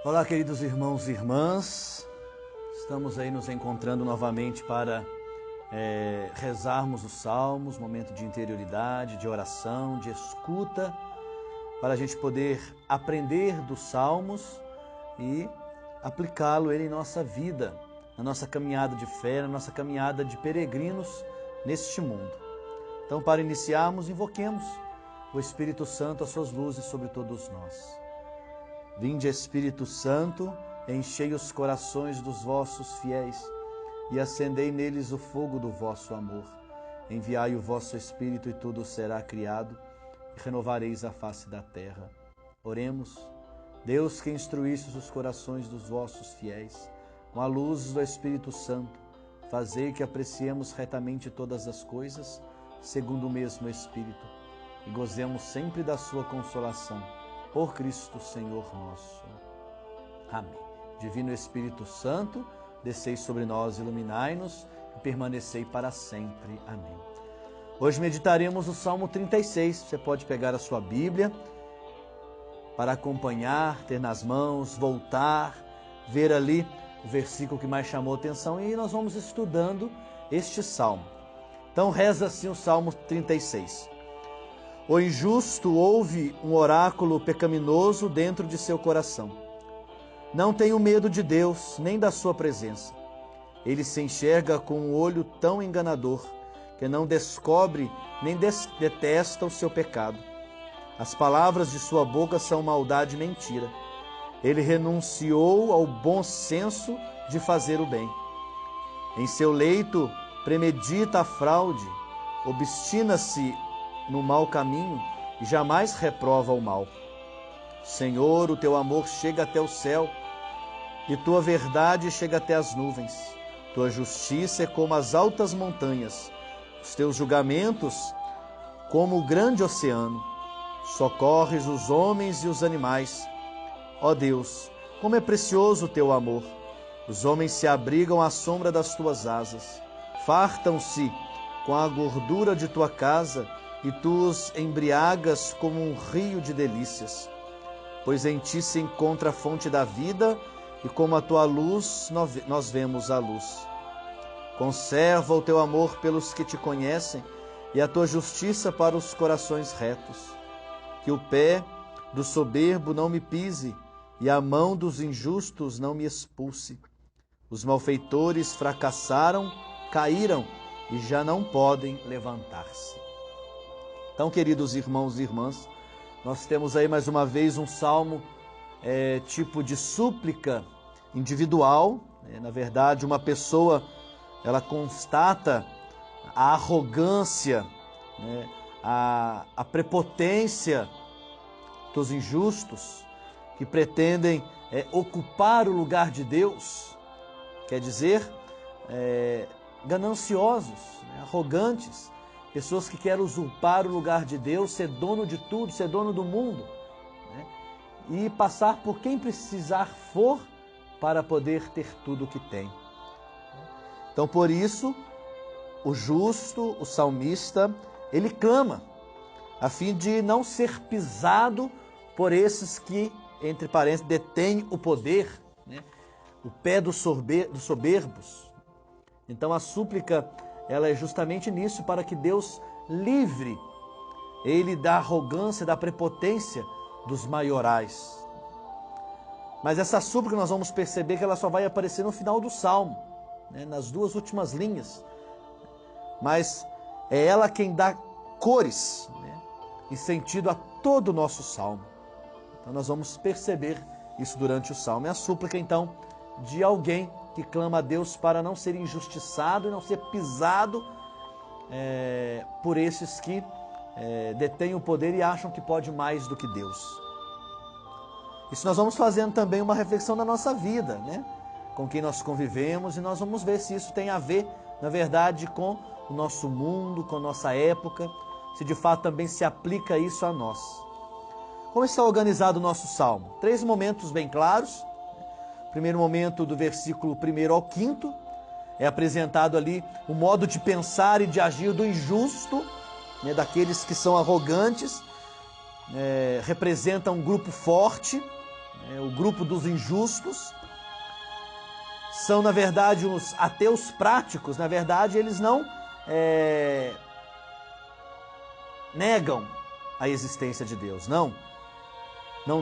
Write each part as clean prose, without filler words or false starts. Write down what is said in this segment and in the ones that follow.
Olá, queridos irmãos e irmãs, estamos aí nos encontrando novamente para rezarmos os salmos, momento de interioridade, de oração, de escuta, para a gente poder aprender dos salmos e aplicá-lo em nossa vida, na nossa caminhada de fé, na nossa caminhada de peregrinos neste mundo. Então, para iniciarmos, invoquemos o Espírito Santo, as suas luzes sobre todos nós. Vinde, Espírito Santo, enchei os corações dos vossos fiéis e acendei neles o fogo do vosso amor. Enviai o vosso Espírito e tudo será criado e renovareis a face da terra. Oremos. Deus, que instruístes os corações dos vossos fiéis com a luz do Espírito Santo, fazei que apreciemos retamente todas as coisas segundo o mesmo Espírito e gozemos sempre da sua consolação. Por Cristo Senhor nosso. Amém. Divino Espírito Santo, descei sobre nós, iluminai-nos e permanecei para sempre. Amém. Hoje meditaremos o Salmo 36. Você pode pegar a sua Bíblia para acompanhar, ter nas mãos, voltar, ver ali o versículo que mais chamou atenção e nós vamos estudando este Salmo. Então reza assim o Salmo 36. O injusto ouve um oráculo pecaminoso dentro de seu coração. Não tenho medo de Deus, nem da sua presença. Ele se enxerga com um olho tão enganador que não descobre nem detesta o seu pecado. As palavras de sua boca são maldade e mentira. Ele renunciou ao bom senso de fazer o bem. Em seu leito premedita a fraude, obstina-se no mau caminho e jamais reprova o mal. Senhor, o teu amor chega até o céu e tua verdade chega até as nuvens. Tua justiça é como as altas montanhas, os teus julgamentos como o grande oceano. Socorres os homens e os animais. Ó Deus, como é precioso o teu amor. Os homens se abrigam à sombra das tuas asas. Fartam-se com a gordura de tua casa e tu os embriagas como um rio de delícias. Pois em ti se encontra a fonte da vida e como a tua luz nós vemos a luz. Conserva o teu amor pelos que te conhecem e a tua justiça para os corações retos. Que o pé do soberbo não me pise e a mão dos injustos não me expulse. Os malfeitores fracassaram, caíram e já não podem levantar-se. Então, queridos irmãos e irmãs, nós temos aí mais uma vez um salmo tipo de súplica individual. Na verdade, uma pessoa, ela constata a arrogância, a prepotência dos injustos que pretendem ocupar o lugar de Deus, quer dizer, gananciosos, arrogantes, pessoas que querem usurpar o lugar de Deus, ser dono de tudo, ser dono do mundo, e passar por quem precisar for para poder ter tudo o que tem. Então, por isso, o justo, o salmista, ele clama, a fim de não ser pisado por esses que, entre parênteses, detêm o poder, o pé dos soberbos. Então, a súplica, ela é justamente nisso, para que Deus livre ele da arrogância, da prepotência dos maiorais. Mas essa súplica nós vamos perceber que ela só vai aparecer no final do Salmo, nas duas últimas linhas. Mas é ela quem dá cores e sentido a todo o nosso Salmo. Então nós vamos perceber isso durante o Salmo. É a súplica, então, de alguém que clama a Deus para não ser injustiçado e não ser pisado por esses que detêm o poder e acham que pode mais do que Deus. Isso nós vamos fazendo também uma reflexão na nossa vida, com quem nós convivemos, e nós vamos ver se isso tem a ver, na verdade, com o nosso mundo, com a nossa época, se de fato também se aplica isso a nós. Como está organizado o nosso Salmo? 3 momentos bem claros. Primeiro momento, do versículo 1 ao 5, é apresentado ali o modo de pensar e de agir do injusto, daqueles que são arrogantes, representam um grupo forte, O grupo dos injustos são, na verdade, os ateus práticos. Na verdade, eles não negam a existência de Deus, não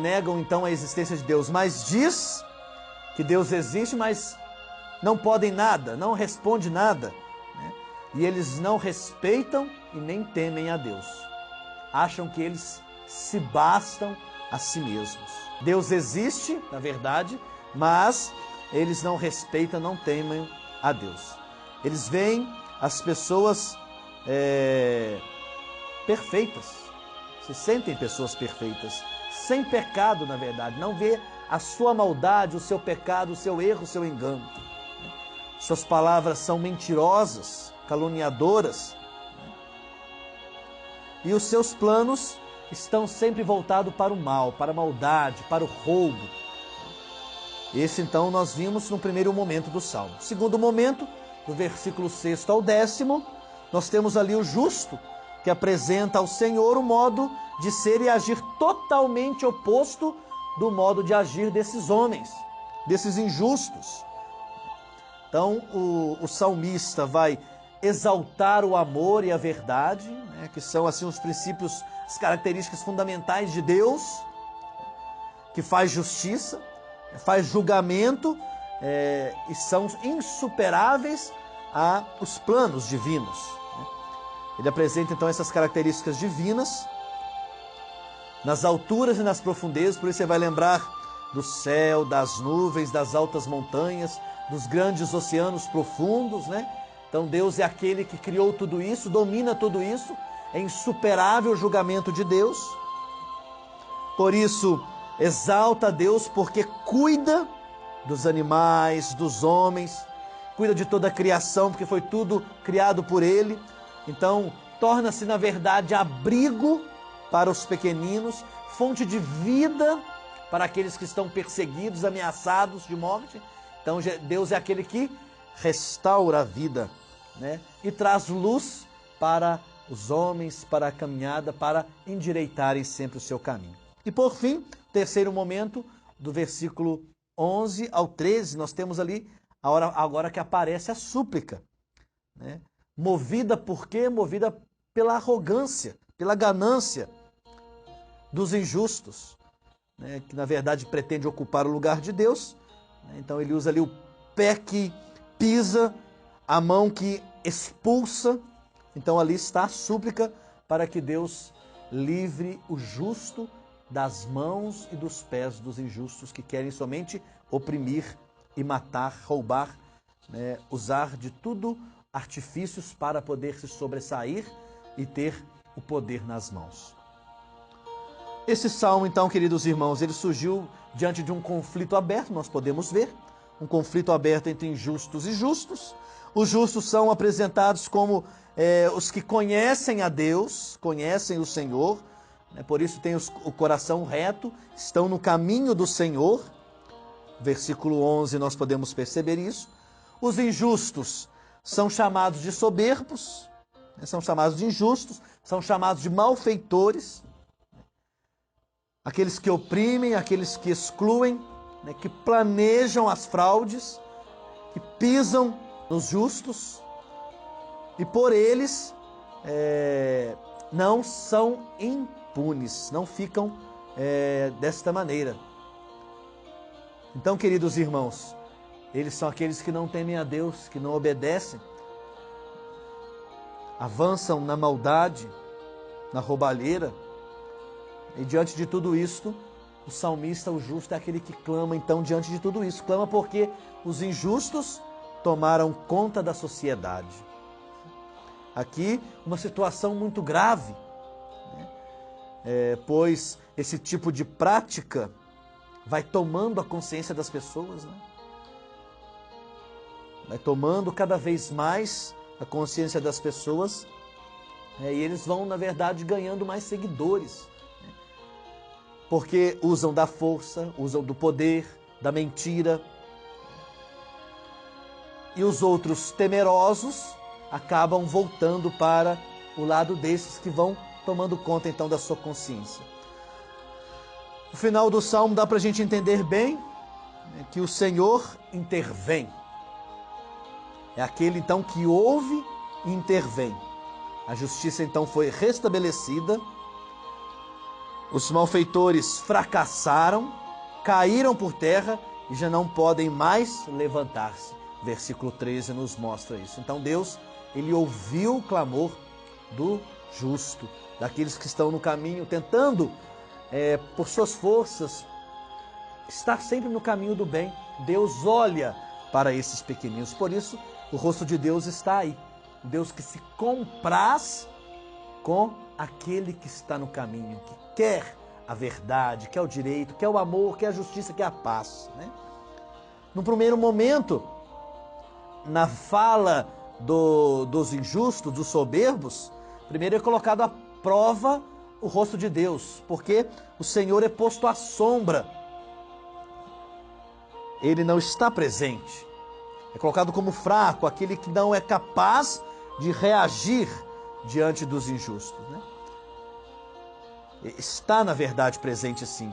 negam então a existência de Deus, mas diz que Deus existe, mas não podem nada, não responde nada, né? E eles não respeitam e nem temem a Deus. Acham que eles se bastam a si mesmos. Deus existe, na verdade, mas eles não respeitam, não temem a Deus. Eles veem as pessoas perfeitas, se sentem pessoas perfeitas, sem pecado, na verdade, não vê a sua maldade, o seu pecado, o seu erro, o seu engano. Suas palavras são mentirosas, caluniadoras, e os seus planos estão sempre voltados para o mal, para a maldade, para o roubo. Esse, então, nós vimos no primeiro momento do Salmo. Segundo momento, do versículo 6 ao 10º, nós temos ali o justo, que apresenta ao Senhor o modo de ser e agir totalmente oposto do modo de agir desses homens, desses injustos. Então, o salmista vai exaltar o amor e a verdade, né, que são assim os princípios, as características fundamentais de Deus, que faz justiça, faz julgamento, e são insuperáveis aos planos divinos. Ele apresenta então essas características divinas nas alturas e nas profundezas. Por isso você vai lembrar do céu, das nuvens, das altas montanhas, dos grandes oceanos profundos, né? Então Deus é aquele que criou tudo isso, domina tudo isso, é insuperável o julgamento de Deus. Por isso, exalta a Deus porque cuida dos animais, dos homens, cuida de toda a criação, porque foi tudo criado por Ele. Então, torna-se, na verdade, abrigo para os pequeninos, fonte de vida para aqueles que estão perseguidos, ameaçados de morte. Então, Deus é aquele que restaura a vida, né? E traz luz para os homens, para a caminhada, para endireitarem sempre o seu caminho. E, por fim, terceiro momento, do versículo 11 ao 13, nós temos ali, agora que aparece a súplica, né? Movida por quê? Movida pela arrogância, pela ganância dos injustos, né? Que na verdade pretende ocupar o lugar de Deus, né? Então ele usa ali o pé que pisa, a mão que expulsa. Então ali está a súplica para que Deus livre o justo das mãos e dos pés dos injustos que querem somente oprimir e matar, roubar, né? Usar de tudo artifícios para poder se sobressair e ter o poder nas mãos. Esse salmo, então, queridos irmãos, ele surgiu diante de um conflito aberto, nós podemos ver, um conflito aberto entre injustos e justos. Os justos são apresentados como os que conhecem a Deus, conhecem o Senhor, né? Por isso têm o coração reto, estão no caminho do Senhor. Versículo 11, nós podemos perceber isso. Os injustos são chamados de soberbos, né? São chamados de injustos, são chamados de malfeitores, aqueles que oprimem, aqueles que excluem, né? Que planejam as fraudes, que pisam nos justos, e por eles não são impunes, não ficam desta maneira. Então, queridos irmãos, eles são aqueles que não temem a Deus, que não obedecem, avançam na maldade, na roubalheira. E diante de tudo isto, o salmista, o justo, é aquele que clama, então, diante de tudo isso. Clama porque os injustos tomaram conta da sociedade. Aqui, uma situação muito grave, né? Pois esse tipo de prática vai tomando a consciência das pessoas, né? Vai tomando cada vez mais a consciência das pessoas, e eles vão, na verdade, ganhando mais seguidores, né? Porque usam da força, usam do poder, da mentira. E os outros temerosos acabam voltando para o lado desses que vão tomando conta, então, da sua consciência. No final do Salmo dá para a gente entender bem que o Senhor intervém. É aquele então que ouve e intervém. A justiça então foi restabelecida. Os malfeitores fracassaram, caíram por terra e já não podem mais levantar-se. Versículo 13 nos mostra isso. Então Deus, ele ouviu o clamor do justo, daqueles que estão no caminho, tentando, por suas forças, estar sempre no caminho do bem. Deus olha para esses pequeninos. Por isso, o rosto de Deus está aí. Deus que se compraz com aquele que está no caminho, que quer a verdade, quer o direito, quer o amor, quer a justiça, quer a paz, né? No primeiro momento, na fala dos injustos, dos soberbos, primeiro é colocado à prova o rosto de Deus, porque o Senhor é posto à sombra. Ele não está presente. É colocado como fraco, aquele que não é capaz de reagir diante dos injustos, né? Está, na verdade, presente sim,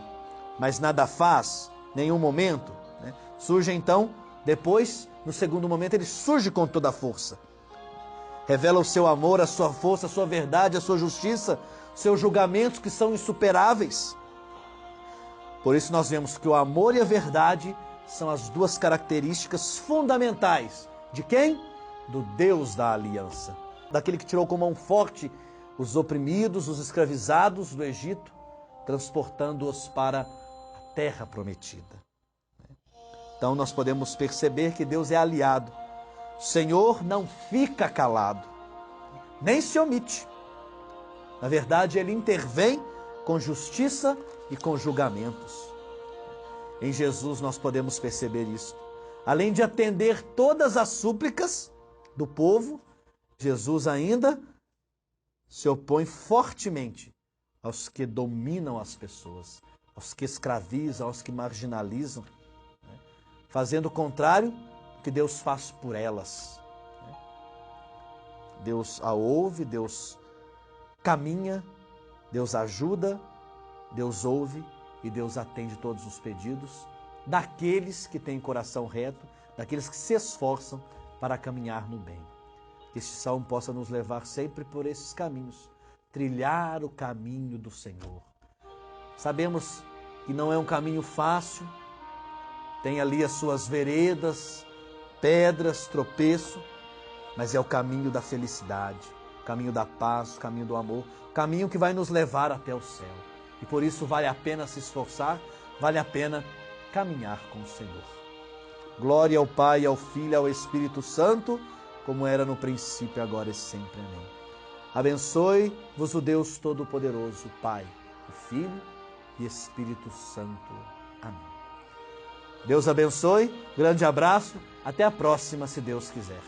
mas nada faz, nenhum momento, né? Surge então, depois, no segundo momento, ele surge com toda a força. Revela o seu amor, a sua força, a sua verdade, a sua justiça, seus julgamentos que são insuperáveis. Por isso nós vemos que o amor e a verdade são as duas características fundamentais de quem? Do Deus da aliança. Daquele que tirou com mão forte os oprimidos, os escravizados do Egito, transportando-os para a terra prometida. Então nós podemos perceber que Deus é aliado. O Senhor não fica calado, nem se omite. Na verdade, Ele intervém com justiça e com julgamentos. Em Jesus nós podemos perceber isso. Além de atender todas as súplicas do povo, Jesus ainda se opõe fortemente aos que dominam as pessoas, aos que escravizam, aos que marginalizam, né? Fazendo o contrário do que Deus faz por elas, né? Deus a ouve, Deus caminha, Deus ajuda, Deus ouve e Deus atende todos os pedidos daqueles que têm coração reto, daqueles que se esforçam para caminhar no bem. Que este salmo possa nos levar sempre por esses caminhos, trilhar o caminho do Senhor. Sabemos que não é um caminho fácil, tem ali as suas veredas, pedras, tropeço, mas é o caminho da felicidade, o caminho da paz, o caminho do amor, o caminho que vai nos levar até o céu. E por isso vale a pena se esforçar, vale a pena caminhar com o Senhor. Glória ao Pai, ao Filho e ao Espírito Santo, como era no princípio, agora e sempre. Amém. Abençoe-vos o Deus Todo-Poderoso, Pai, o Filho e Espírito Santo. Amém. Deus abençoe, grande abraço, até a próxima, se Deus quiser.